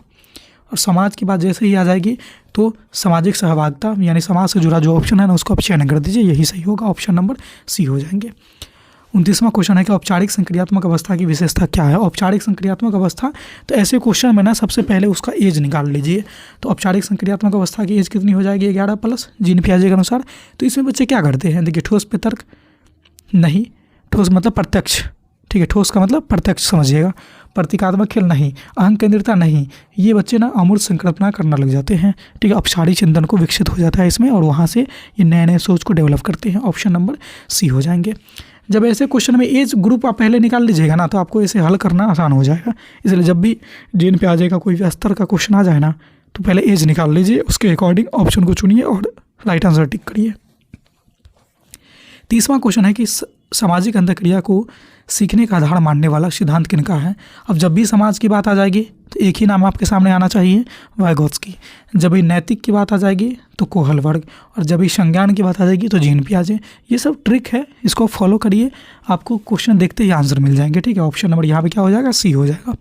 और समाज की बात जैसे ही आ जाएगी तो सामाजिक सहभागिता यानी समाज से जुड़ा जो ऑप्शन है ना उसको आप चयन कर दीजिए, यही सही होगा, ऑप्शन नंबर सी हो जाएंगे। 29वां क्वेश्चन है कि औपचारिक संक्रियात्मक अवस्था की विशेषता क्या है। औपचारिक संक्रियात्मक अवस्था, तो ऐसे क्वेश्चन में ना सबसे पहले उसका एज निकाल लीजिए। तो औपचारिक संक्रियात्मक अवस्था की एज कितनी हो जाएगी, 11+ जीन पियाजे के अनुसार। तो इसमें बच्चे क्या करते हैं, देखिए ठोस पे तर्क नहीं, ठोस मतलब प्रत्यक्ष, ठीक है, ठोस का मतलब प्रत्यक्ष समझिएगा, प्रतीकात्मक खेल नहीं, अहंग केंद्रिता नहीं, ये बच्चे ना अमूर्त संकल्पना करना लग जाते हैं। ठीक है, अपसारी चिंतन को विकसित हो जाता है इसमें, और वहाँ से ये नए नए सोच को डेवलप करते हैं, ऑप्शन नंबर सी हो जाएंगे। जब ऐसे क्वेश्चन में एज ग्रुप आप पहले निकाल लीजिएगा ना तो आपको ऐसे हल करना आसान हो जाएगा। इसलिए जब भी जीन पे आ जाएगा कोई भी स्तर का क्वेश्चन आ जाए ना तो पहले एज निकाल लीजिए, उसके अकॉर्डिंग ऑप्शन को चुनिए और राइट आंसर टिक करिए। 30वां क्वेश्चन है कि सामाजिक अंतःक्रिया को सीखने का आधार मानने वाला सिद्धांत किनका है। अब जब भी समाज की बात आ जाएगी तो एक ही नाम आपके सामने आना चाहिए, वाइगोत्स्की। जब भी नैतिक की बात आ जाएगी तो कोहलबर्ग, और जब भी संज्ञान की बात आ जाएगी तो जीन पियाजे। ये सब ट्रिक है, इसको फॉलो करिए, आपको क्वेश्चन देखते ही आंसर मिल जाएंगे। ठीक है, ऑप्शन नंबर यहाँ पे क्या हो जाएगा, सी हो जाएगा।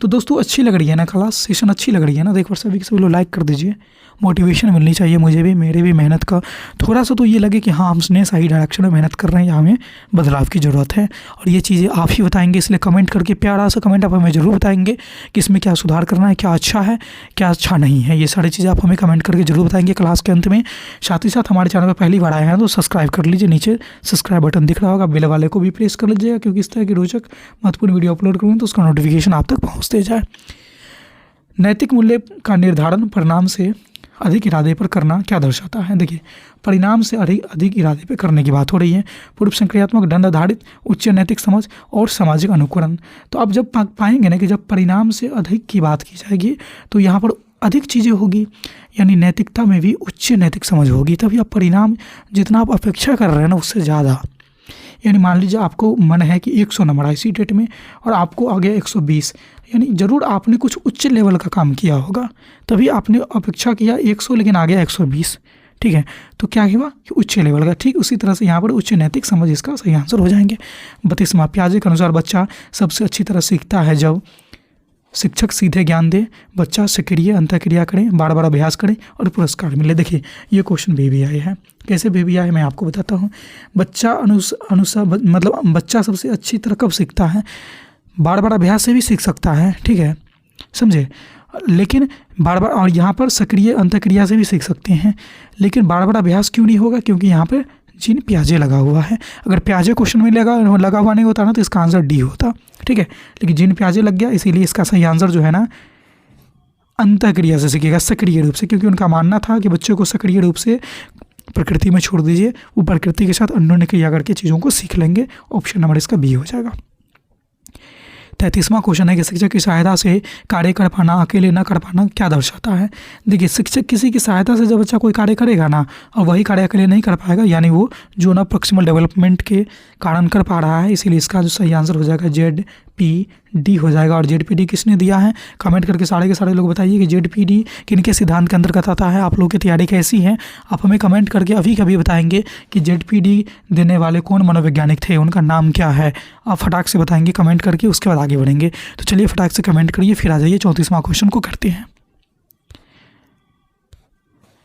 तो दोस्तों अच्छी लग रही है ना क्लास, सेशन अच्छी लग रही है ना, तो एक बार सभी लोग लाइक कर दीजिए। मोटिवेशन मिलनी चाहिए मुझे भी, मेरे भी मेहनत का थोड़ा सा तो ये लगे कि हाँ हमने सही डायरेक्शन में मेहनत कर रहे हैं या हमें बदलाव की ज़रूरत है। और ये चीज़ें आप ही बताएंगे, इसलिए कमेंट करके प्यारा सा कमेंट आप हमें ज़रूर बताएंगे कि इसमें क्या सुधार करना है, क्या अच्छा है क्या अच्छा नहीं है। ये सारी चीज़ें आप हमें कमेंट करके ज़रूर बताएंगे क्लास के अंत में। साथ ही साथ हमारे चैनल पर पहली बार आए हैं तो सब्सक्राइब कर लीजिए, नीचे सब्सक्राइब बटन दिख रहा होगा, बेल वाले को भी प्रेस कर लीजिएगा, क्योंकि इस तरह की रोचक महत्वपूर्ण वीडियो अपलोड करूँ तो उसका नोटिफिकेशन आप तक पहुँचते जाए। नैतिक मूल्य का निर्धारण परिणाम से अधिक इरादे पर करना क्या दर्शाता है। देखिए, परिणाम से अधिक इरादे पर करने की बात हो रही है। पूर्व संक्रियात्मक दंड आधारित उच्च नैतिक समझ और सामाजिक अनुकरण। तो आप जब पाएंगे ना कि जब परिणाम से अधिक की बात की जाएगी तो यहाँ पर अधिक चीज़ें होगी, यानी नैतिकता में भी उच्च नैतिक समझ होगी। तभी आप परिणाम जितना आप अपेक्षा कर रहे हैं ना उससे ज़्यादा, यानी मान लीजिए आपको मन है कि 100 नंबर आई सीटेट में और आपको आ गया 120, यानी ज़रूर आपने कुछ उच्च लेवल का काम किया होगा, तभी आपने अपेक्षा किया 100 लेकिन आ गया 120। ठीक है, तो क्या हुआ कि उच्च लेवल का। ठीक उसी तरह से यहाँ पर उच्च नैतिक समझ इसका सही आंसर हो जाएंगे। 32वां, पियाजे के अनुसार बच्चा सबसे अच्छी तरह सीखता है जब शिक्षक सीधे ज्ञान दे, बच्चा सक्रिय अंतःक्रिया करे, बार बार अभ्यास करे और पुरस्कार मिले। देखिए ये क्वेश्चन भी आए हैं, कैसे भी आए मैं आपको बताता हूँ। बच्चा मतलब बच्चा सबसे अच्छी तरह कब सीखता है, बार बार अभ्यास से भी सीख सकता है, ठीक है समझे, लेकिन बार बार, और यहाँ पर सक्रिय अंतःक्रिया से भी सीख सकते हैं, लेकिन बार बार अभ्यास क्यों नहीं होगा, क्योंकि यहाँ पर जीन पियाजे लगा हुआ है। अगर पियाजे क्वेश्चन में लगा हुआ नहीं होता ना तो इसका आंसर डी होता। ठीक है, लेकिन जीन पियाजे लग गया, इसीलिए इसका सही आंसर जो है ना अंतःक्रिया से सीखेगा, सक्रिय रूप से, क्योंकि उनका मानना था कि बच्चों को सक्रिय रूप से प्रकृति में छोड़ दीजिए, वो प्रकृति के साथ अन्योन्य क्रिया करके चीज़ों को सीख लेंगे। ऑप्शन नंबर इसका बी हो जाएगा। 33वां क्वेश्चन है कि शिक्षक की सहायता से कार्य कर पाना, अकेले न कर पाना क्या दर्शाता है। देखिए, शिक्षक किसी की सहायता से जब बच्चा कोई कार्य करेगा ना और वही कार्य अकेले नहीं कर पाएगा, यानी वो जो ना प्रॉक्सिमल डेवलपमेंट के कारण कर पा रहा है, इसीलिए इसका जो सही आंसर हो जाएगा ZPD हो जाएगा। और ZPD किसने दिया है, कमेंट करके सारे के सारे लोग बताइए कि ZPD किनके सिद्धांत के अंतर्गत आता है। आप लोगों की तैयारी कैसी है, आप हमें कमेंट करके अभी कभी बताएंगे कि ZPD देने वाले कौन मनोवैज्ञानिक थे, उनका नाम क्या है, आप फटाक से बताएंगे कमेंट करके, उसके बाद आगे बढ़ेंगे। तो चलिए फटाक से कमेंट करिए, फिर आ जाइए 34वां क्वेश्चन को करते हैं।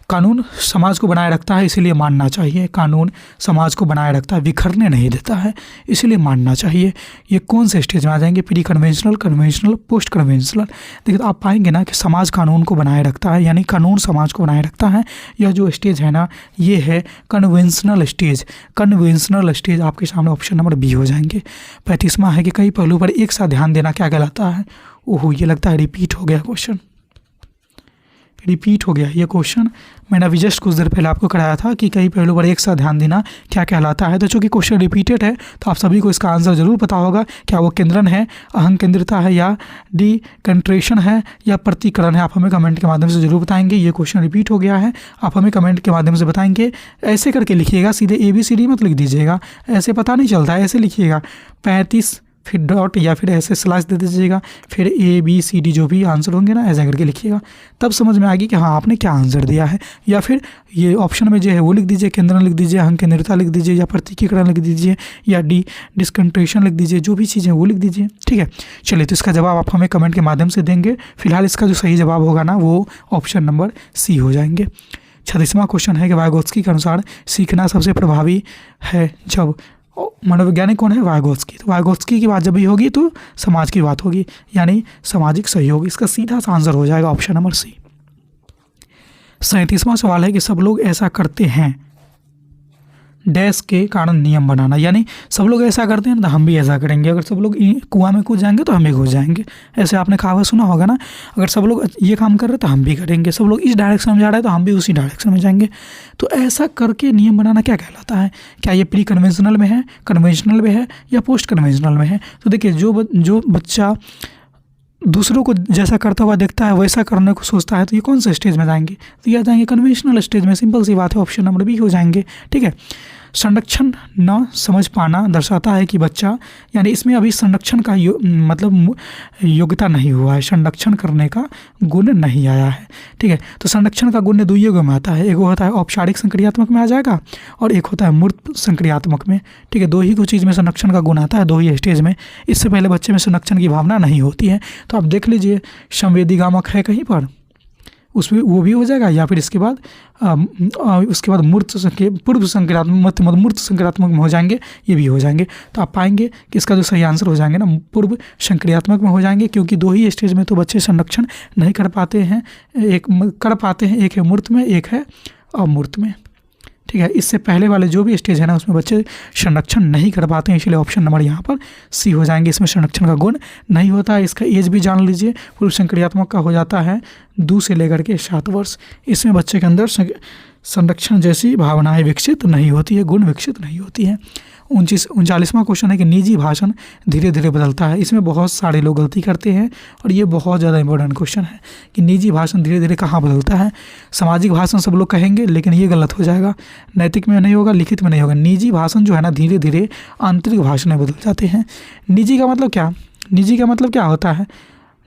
कानून समाज को बनाए रखता है इसीलिए मानना चाहिए। कानून समाज को बनाए रखता है, बिखरने नहीं देता है, इसीलिए मानना चाहिए। ये कौन से स्टेज में आ जाएंगे, pre conventional, conventional, post conventional. देखिए तो आप पाएंगे ना कि समाज कानून को बनाए रखता है, यानी कानून समाज को बनाए रखता है। यह जो स्टेज है ना ये है कन्वेंशनल स्टेज। कन्वेंशनल स्टेज आपके सामने ऑप्शन नंबर बी हो जाएंगे। 35वां है कि कई पहलू पर एक साथ ध्यान देना क्या कहलाता है। ओहो, ये लगता है रिपीट हो गया क्वेश्चन, रिपीट हो गया ये क्वेश्चन। मैंने अभी जस्ट कुछ देर पहले आपको कराया था कि कई पहलू पर एक साथ ध्यान देना क्या कहलाता है। तो चूँकि क्वेश्चन रिपीटेड है तो आप सभी को इसका आंसर जरूर पता होगा। क्या वो केंद्रन है, अहं केंद्रिता है, या डिकंट्रेशन है, या प्रतिकरण है। आप हमें कमेंट के माध्यम से जरूर बताएंगे। ये क्वेश्चन रिपीट हो गया है, आप हमें कमेंट के माध्यम से बताएंगे। ऐसे करके लिखिएगा, सीधे ABCD मत लिख दीजिएगा, ऐसे पता नहीं चलता है। ऐसे लिखिएगा 35 फिर डॉट या फिर ऐसे स्लैश दे दीजिएगा, फिर ABCD जो भी आंसर होंगे ना ऐसा करके लिखिएगा, तब समझ में आएगी कि हाँ आपने क्या आंसर दिया है। या फिर ये ऑप्शन में जो है वो लिख दीजिए, केंद्रन लिख दीजिए, अहं केंद्रिता लिख दीजिए, या प्रतीकीकरण लिख दीजिए, या डिस्कंट्रेशन लिख दीजिए, जो भी चीज़ें वो लिख दीजिए। ठीक है, चलिए तो इसका जवाब आप हमें कमेंट के माध्यम से देंगे। फिलहाल इसका जो सही जवाब होगा ना वो ऑप्शन नंबर सी हो जाएंगे। 36वां क्वेश्चन है कि वाइगोत्स्की के अनुसार सीखना सबसे प्रभावी है जब, मनोवैज्ञानिक कौन है, वाइगोत्स्की। तो वाइगोत्स्की की बात जब भी होगी तो समाज की बात होगी, यानी सामाजिक सहयोग। इसका सीधा सा आंसर हो जाएगा ऑप्शन नंबर सी। 37वां सवाल है कि सब लोग ऐसा करते हैं डैश के कारण नियम बनाना, यानी सब लोग ऐसा करते हैं तो हम भी ऐसा करेंगे। अगर सब लोग कुआं में कूद जाएंगे तो हम भी कूद जाएंगे। ऐसे आपने कहावत सुना होगा ना, अगर सब लोग ये काम कर रहे हैं तो हम भी करेंगे, सब लोग इस डायरेक्शन में जा रहे हैं तो हम भी उसी डायरेक्शन में जाएंगे। तो ऐसा करके नियम बनाना क्या कहलाता है? क्या ये प्री कन्वेंशनल में है, कन्वेंशनल में है या पोस्ट कन्वेंशनल में है? तो देखिए जो बच्चा दूसरों को जैसा करता हुआ देखता है वैसा करने को सोचता है तो ये कौन से स्टेज में जाएंगे? तो ये जाएंगे कन्वेंशनल स्टेज में। सिंपल सी बात है, ऑप्शन नंबर बी हो जाएंगे। ठीक है। संरक्षण न समझ पाना दर्शाता है कि बच्चा, यानी इसमें अभी संरक्षण का मतलब योग्यता नहीं हुआ है, संरक्षण करने का गुण नहीं आया है। ठीक है। तो संरक्षण का गुण दो युगों में आता है, एक होता है औपचारिक संक्रियात्मक में आ जाएगा और एक होता है मूर्त संक्रियात्मक में। ठीक है। दो ही को चीज़ में संरक्षण का गुण आता है, दो ही स्टेज में। इससे पहले बच्चे में संरक्षण की भावना नहीं होती है। तो आप देख लीजिए संवेदीगामक है कहीं पर, उसमें वो भी हो जाएगा, या फिर इसके बाद पूर्व संक्रियात्मक मूर्त संक्रियात्मक में हो जाएंगे, ये भी हो जाएंगे। तो आप पाएंगे कि इसका जो सही आंसर हो जाएंगे ना पूर्व संक्रियात्मक में हो जाएंगे, क्योंकि दो ही स्टेज में तो बच्चे संरक्षण नहीं कर पाते हैं। एक कर पाते हैं, एक है मूर्त में, एक है अमूर्त में। ठीक है। इससे पहले वाले जो भी स्टेज है ना उसमें बच्चे संरक्षण नहीं कर पाते हैं, इसलिए ऑप्शन नंबर यहाँ पर सी हो जाएंगे। इसमें संरक्षण का गुण नहीं होता है। इसका एज भी जान लीजिए, पूर्व संक्रियात्मक का हो जाता है 2 से लेकर के 7 वर्ष। इसमें बच्चे के अंदर संरक्षण जैसी भावनाएं विकसित नहीं होती है, गुण विकसित नहीं होती है। 39वां क्वेश्चन है कि निजी भाषण धीरे धीरे बदलता है। इसमें बहुत सारे लोग गलती करते हैं और ये बहुत ज़्यादा इंपॉर्टेंट क्वेश्चन है कि निजी भाषण धीरे धीरे कहाँ बदलता है। सामाजिक भाषण सब लोग कहेंगे, लेकिन ये गलत हो जाएगा। नैतिक में नहीं होगा, लिखित में नहीं होगा। निजी भाषण जो है ना धीरे धीरे आंतरिक भाषण में बदल जाते हैं। निजी का मतलब क्या? निजी का मतलब क्या होता है?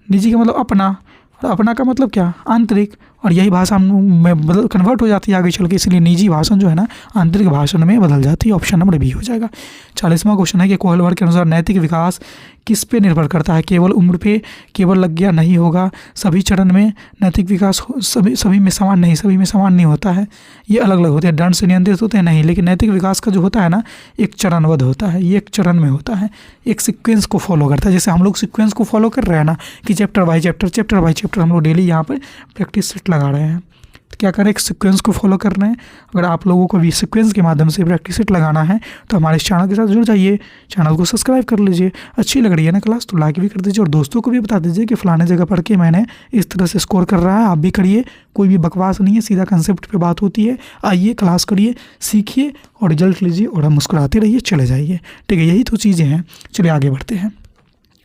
निजी का मतलब अपना, और अपना का मतलब क्या? आंतरिक। और यही भाषा में बदल कन्वर्ट हो जाती है आगे चल के, इसलिए निजी भाषण जो है ना आंतरिक भाषण में बदल जाती है। ऑप्शन नंबर बी हो जाएगा। 40वां क्वेश्चन है कि कोहलवर के अनुसार नैतिक विकास किस पे निर्भर करता है? केवल उम्र पे, केवल लग गया नहीं होगा, सभी चरण में नैतिक विकास सभी में समान नहीं, सभी में समान नहीं होता है, ये अलग अलग होते हैं। दंड से नियंत्रित होते हैं नहीं, लेकिन नैतिक विकास का जो होता है ना एक चरणबद्ध होता है, ये एक चरण में होता है, एक सीक्वेंस को फॉलो करता है। जैसे हम लोग सीक्वेंस को फॉलो कर रहे हैं ना कि चैप्टर बाई चैप्टर हम लोग डेली यहाँ पर प्रैक्टिस सेट लगा रहे हैं। तो क्या करें, एक सीक्वेंस को फॉलो कर रहे हैं। अगर आप लोगों को भी सीक्वेंस के माध्यम से प्रैक्टिस सेट लगाना है तो हमारे इस चैनल के साथ जुड़ जाइए, चैनल को सब्सक्राइब कर लीजिए। अच्छी लग रही है ना क्लास तो लाइक भी कर दीजिए और दोस्तों को भी बता दीजिए कि फलाने जगह पढ़ के मैंने इस तरह से स्कोर कर रहा है, आप भी करिए। कोई भी बकवास नहीं है, सीधा कंसेप्ट पे बात होती है। आइए क्लास करिए, सीखिए और रिजल्ट लीजिए और हम मुस्कुराते रहिए, चले जाइए। ठीक है, यही तो चीज़ें हैं। चलिए आगे बढ़ते हैं।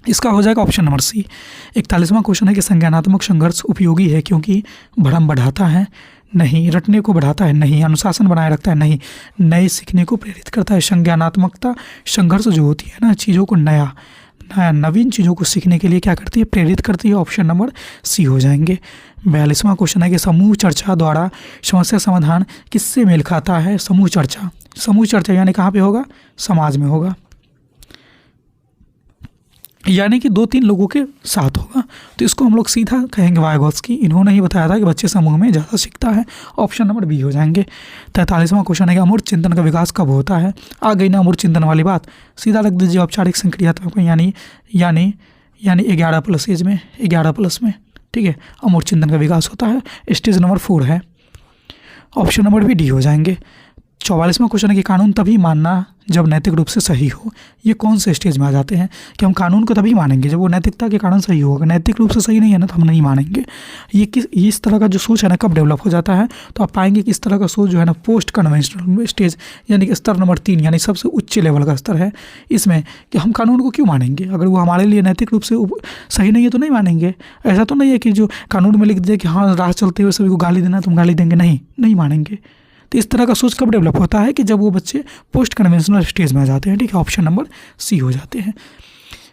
इसका हो जाएगा ऑप्शन नंबर सी। 41वां क्वेश्चन है कि संज्ञानात्मक संघर्ष उपयोगी है क्योंकि भ्रम बढ़ाता है? नहीं। रटने को बढ़ाता है? नहीं। अनुशासन बनाए रखता है? नहीं। नए सीखने को प्रेरित करता है? संज्ञानात्मकता संघर्ष जो होती है ना, चीज़ों को नवीन चीज़ों को सीखने के लिए क्या करती है? प्रेरित करती है। ऑप्शन नंबर सी हो जाएंगे। 42वां क्वेश्चन है कि समूह चर्चा द्वारा समस्या समाधान किससे मेल खाता है? समूह चर्चा यानी कहाँ पे होगा? समाज में होगा, यानी कि 2-3 लोगों के साथ होगा। तो इसको हम लोग सीधा कहेंगे वाइगोत्स्की। इन्होंने ही बताया था कि बच्चे समूह में ज़्यादा सीखता है। ऑप्शन नंबर बी हो जाएंगे। 43वां क्वेश्चन है कि अमूर्त चिंतन का विकास कब होता है? आ गई ना अमूर्त चिंतन वाली बात, सीधा रख दीजिए औपचारिक संक्रियात्मक में, यानी 11+ एज में, 11+ में। ठीक है, अमूर्त चिंतन का विकास होता है। स्टेज नंबर 4 है। ऑप्शन नंबर भी डी हो जाएंगे। 44वां क्वेश्चन है कि कानून तभी मानना जब नैतिक रूप से सही हो। ये कौन से स्टेज में आ जाते हैं कि हम कानून को तभी मानेंगे जब वो नैतिकता के कारण सही होगा। नैतिक रूप से सही नहीं है ना तो हम नहीं मानेंगे। ये इस तरह का जो सोच है ना कब डेवलप हो जाता है? तो आप पाएंगे कि इस तरह का सोच जो है ना पोस्ट कन्वेंशनल स्टेज, यानी कि स्तर नंबर 3, यानी सबसे उच्च लेवल का स्तर है इसमें, कि हम कानून को क्यों मानेंगे? अगर वो हमारे लिए नैतिक रूप से सही नहीं है तो नहीं मानेंगे। ऐसा तो नहीं है कि जो कानून में लिख दिया कि हाँ राह चलते हुए सभी को गाली देना तुम गाली देंगे, नहीं मानेंगे। तो इस तरह का सोच कब डेवलप होता है? कि जब वो बच्चे पोस्ट कन्वेंशनल स्टेज में आ जाते हैं। ठीक है, ऑप्शन नंबर सी हो जाते हैं।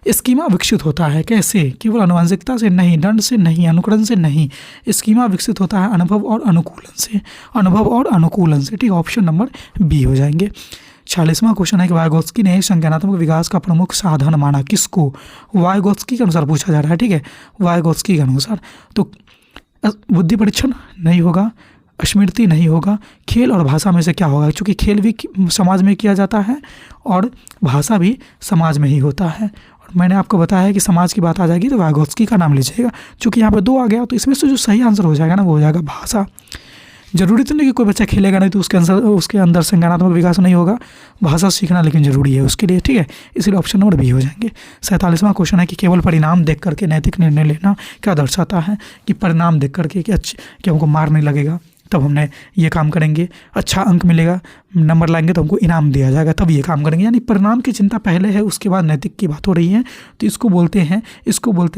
स्कीमा विकसित होता है कैसे? केवल आनुवंशिकता से नहीं, दंड से नहीं, अनुकरण से नहीं। स्कीमा विकसित होता है अनुभव और अनुकूलन से। ठीक है, ऑप्शन नंबर बी हो जाएंगे। 46वां क्वेश्चन है कि वाइगोत्स्की ने संज्ञानात्मक विकास का प्रमुख साधन माना किसको? वाइगोत्स्की के अनुसार पूछा जा रहा है। ठीक है, वाइगोत्स्की के अनुसार। तो बुद्धि परीक्षण नहीं होगा, स्मृति नहीं होगा, खेल और भाषा में से क्या होगा? क्योंकि खेल भी समाज में किया जाता है और भाषा भी समाज में ही होता है। और मैंने आपको बताया कि समाज की बात आ जाएगी तो वाइगोत्स्की का नाम लीजिएगा। चूँकि यहाँ पे 2 आ गया तो इसमें से जो सही आंसर हो जाएगा ना वो हो जाएगा भाषा। जरूरी तो नहीं कि कोई बच्चा खेलेगा नहीं तो उसके अंदर संज्ञानात्मक विकास नहीं होगा। भाषा सीखना लेकिन ज़रूरी है उसके लिए, ठीक है, इसलिए ऑप्शन नंबर बी हो जाएंगे। 47वां क्वेश्चन है कि केवल परिणाम देख करके नैतिक निर्णय लेना क्या दर्शाता है? कि परिणाम देख करके कि हमको मार नहीं लगेगा तब हमने ये काम करेंगे, अच्छा अंक मिलेगा, नंबर लाएंगे तो हमको इनाम दिया जाएगा, तब ये काम करेंगे। यानी परिणाम की चिंता पहले है, उसके बाद नैतिक की बात हो रही है। तो इसको बोलते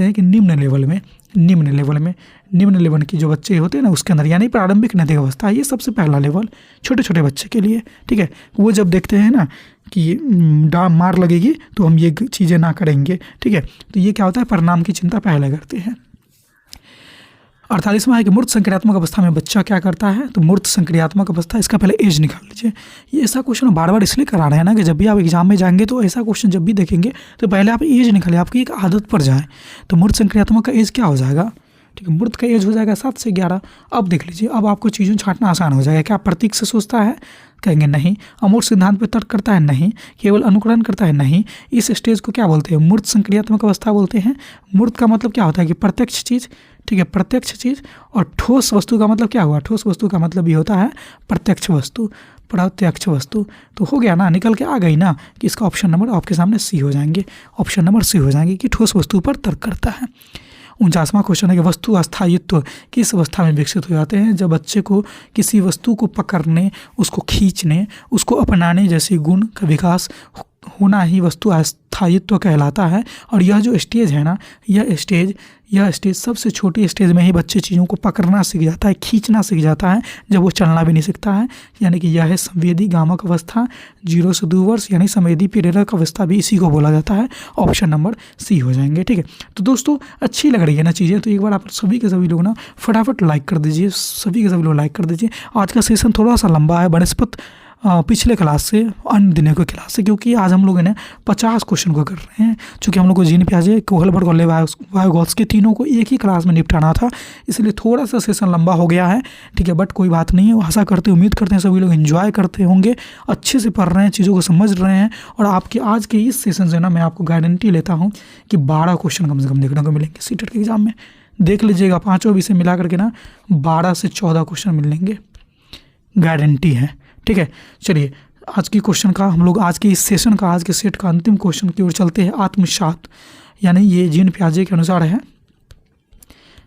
हैं कि निम्न लेवल की जो बच्चे होते हैं ना उसके अंदर, यानी प्रारंभिक नैतिक अवस्था, ये सबसे पहला लेवल छोटे छोटे बच्चे के लिए, ठीक है। वो जब देखते हैं ना कि मार लगेगी तो हम ये चीज़ें ना करेंगे, ठीक है। तो ये क्या होता है, परिणाम की चिंता पहले करते हैं। 48वां है कि मूर्त संक्रियात्मक अवस्था में बच्चा क्या करता है? तो मूर्त संक्रियात्मक अवस्था, इसका पहले एज निकाल लीजिए। ये ऐसा क्वेश्चन बार बार इसलिए करा रहे हैं ना कि जब भी आप एग्जाम में जाएंगे तो ऐसा क्वेश्चन जब भी देखेंगे तो पहले आप एज निकालिए, आपकी एक आदत पर जाए। तो मूर्त संक्रियात्मक का एज क्या हो जाएगा? ठीक है, मूर्त का एज हो जाएगा 7 से 11। अब देख लीजिए, अब आपको चीज़ों छांटना आसान हो जाएगा। क्या प्रतीक से सोचता है? कहेंगे नहीं। अमूर्त सिद्धांत पर तर्क करता है? नहीं। केवल अनुकरण करता है? नहीं। इस स्टेज को क्या बोलते हैं? मूर्त संक्रियात्मक अवस्था बोलते हैं। मूर्त का मतलब क्या होता है कि प्रत्यक्ष चीज़, ठीक है, प्रत्यक्ष चीज़। और ठोस वस्तु का मतलब क्या हुआ? ठोस वस्तु का मतलब ये होता है प्रत्यक्ष वस्तु, प्रत्यक्ष वस्तु। तो हो गया ना, निकल के आ गई ना कि इसका ऑप्शन नंबर आपके सामने सी हो जाएंगे, ऑप्शन नंबर सी हो जाएंगे कि ठोस वस्तु पर तर्क करता है। 49वां क्वेश्चन है कि वस्तु अस्थायित्व किस अवस्था में विकसित हो जाते हैं? जब बच्चे को किसी वस्तु को पकड़ने, उसको खींचने, उसको अपनाने जैसे गुण का विकास होना ही वस्तु अस्थायित्व कहलाता है। और यह जो स्टेज है ना, यह स्टेज सबसे छोटी स्टेज में ही बच्चे चीज़ों को पकड़ना सीख जाता है, खींचना सीख जाता है, जब वो चलना भी नहीं सीखता है। यानी कि यह है संवेदी गामक अवस्था, 0 से 2 वर्ष, यानी संवेदी प्रेरक अवस्था भी इसी को बोला जाता है। ऑप्शन नंबर सी हो जाएंगे, ठीक है। तो दोस्तों अच्छी लग रही है ना चीज़ें, तो एक बार आप सभी के सभी लोग ना फटाफट लाइक कर दीजिए, सभी के सभी लोग लाइक कर दीजिए। आज का सेशन थोड़ा सा लंबा है बनस्पत पिछले क्लास से, अन्य दिनों की क्लास से, क्योंकि आज हम लोग ने 50 क्वेश्चन को कर रहे हैं। चूँकि हम लोग को जीन पियाजे, कोहलबर्ग और लेवाइगोत्स्की तीनों को एक ही क्लास में निपटाना था, इसलिए थोड़ा सा सेशन लंबा हो गया है, ठीक है। बट कोई बात नहीं है, आशा करते उम्मीद करते हैं सभी लोग एंजॉय करते होंगे, अच्छे से पढ़ रहे हैं, चीज़ों को समझ रहे हैं। और आपके आज के इस सेशन से ना मैं आपको गारंटी लेता हूँ कि 12 क्वेश्चन कम से कम देखने को मिलेंगे सीटेट के एग्जाम में। देख लीजिएगा, 5 विषय मिला करके ना 12 से 14 क्वेश्चन मिलेंगे, गारंटी है, ठीक है। चलिए आज की क्वेश्चन का हम लोग आज के इस सेशन का, आज के सेट का अंतिम क्वेश्चन की ओर चलते हैं। आत्मसात, यानी ये जीन पियाजे के अनुसार है,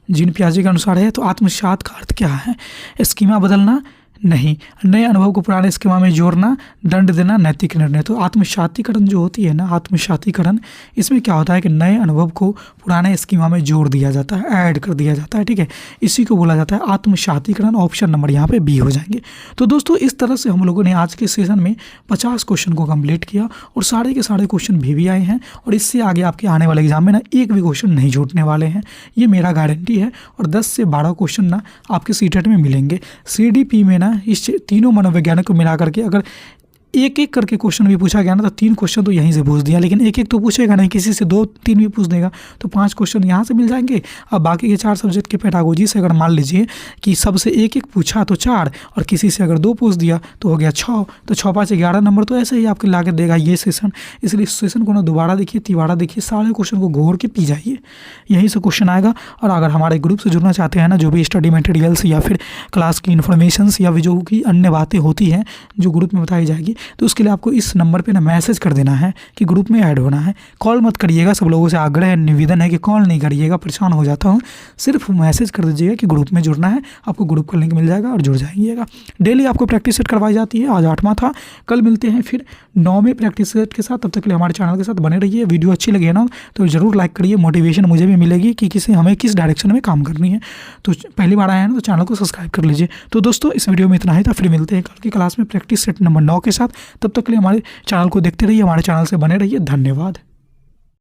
जीन पियाजे के अनुसार है। तो आत्मसात का अर्थ क्या है? स्कीमा बदलना? नहीं। नए अनुभव को पुराने स्कीमा में जोड़ना, दंड देना, नैतिक निर्णय। तो आत्मसातीकरण जो होती है ना, आत्मसातीकरण, इसमें क्या होता है कि नए अनुभव को पुराने स्कीमा में जोड़ दिया जाता है, ऐड कर दिया जाता है, ठीक है। इसी को बोला जाता है आत्मसातीकरण। ऑप्शन नंबर यहाँ पे बी हो जाएंगे। तो दोस्तों इस तरह से हम लोगों ने आज के सेशन में 50 क्वेश्चन को कंप्लीट किया और सारे के सारे क्वेश्चन भी आए हैं। और इससे आगे आपके आने वाले एग्जाम में ना एक भी क्वेश्चन नहीं छूटने वाले हैं, ये मेरा गारंटी है। और 10 से 12 क्वेश्चन ना आपके सीटेट में मिलेंगे। CDP में ना इस तीनों मनोवैज्ञानिक को मिला करके अगर एक एक करके क्वेश्चन भी पूछा गया ना तो 3 क्वेश्चन तो यहीं से पूछ दिया, लेकिन एक एक तो पूछेगा नहीं, किसी से 2-3 भी पूछ देगा तो 5 क्वेश्चन यहाँ से मिल जाएंगे। अब बाकी के 4 सब्जेक्ट के पेडागोजी से अगर मान लीजिए कि सबसे एक एक पूछा तो 4 और किसी से अगर 2 पूछ दिया तो हो गया 6, तो 6 5 11 नंबर तो ऐसे ही आपके ला के देगा ये सेशन। इसलिए इस सेशन को ना दोबारा देखिए, तिबारा देखिए, सारे क्वेश्चन को घोर के पी जाइए, यहीं से क्वेश्चन आएगा। और अगर हमारे ग्रुप से जुड़ना चाहते हैं ना, जो भी स्टडी मटेरियल्स या फिर क्लास की इन्फॉर्मेशन या जो की अन्य बातें होती हैं जो ग्रुप में बताई जाएगी, तो उसके लिए आपको इस नंबर पे ना मैसेज कर देना है कि ग्रुप में ऐड होना है। कॉल मत करिएगा, सब लोगों से आग्रह है, निवेदन है कि कॉल नहीं करिएगा, परेशान हो जाता हूँ। सिर्फ मैसेज कर दीजिएगा कि ग्रुप में जुड़ना है, आपको ग्रुप का लिंक मिल जाएगा और जुड़ जाइएगा। डेली आपको प्रैक्टिस सेट करवाई जाती है। आज 8वां था, कल मिलते हैं फिर 9वें प्रैक्टिस सेट के साथ। तब तक के लिए हमारे चैनल के साथ बने रहिए। वीडियो अच्छी लगी है ना तो ज़रूर लाइक करिए, मोटिवेशन मुझे भी मिलेगी कि हमें किस डायरेक्शन में काम करनी है। तो पहली बार आया है ना तो चैनल को सब्सक्राइब कर लीजिए। तो दोस्तों इस वीडियो में इतना ही था, फिर मिलते हैं कल की क्लास में प्रैक्टिस सेट नंबर 9 के साथ। तब तक के लिए हमारे चैनल को देखते रहिए, हमारे चैनल से बने रहिए। धन्यवाद।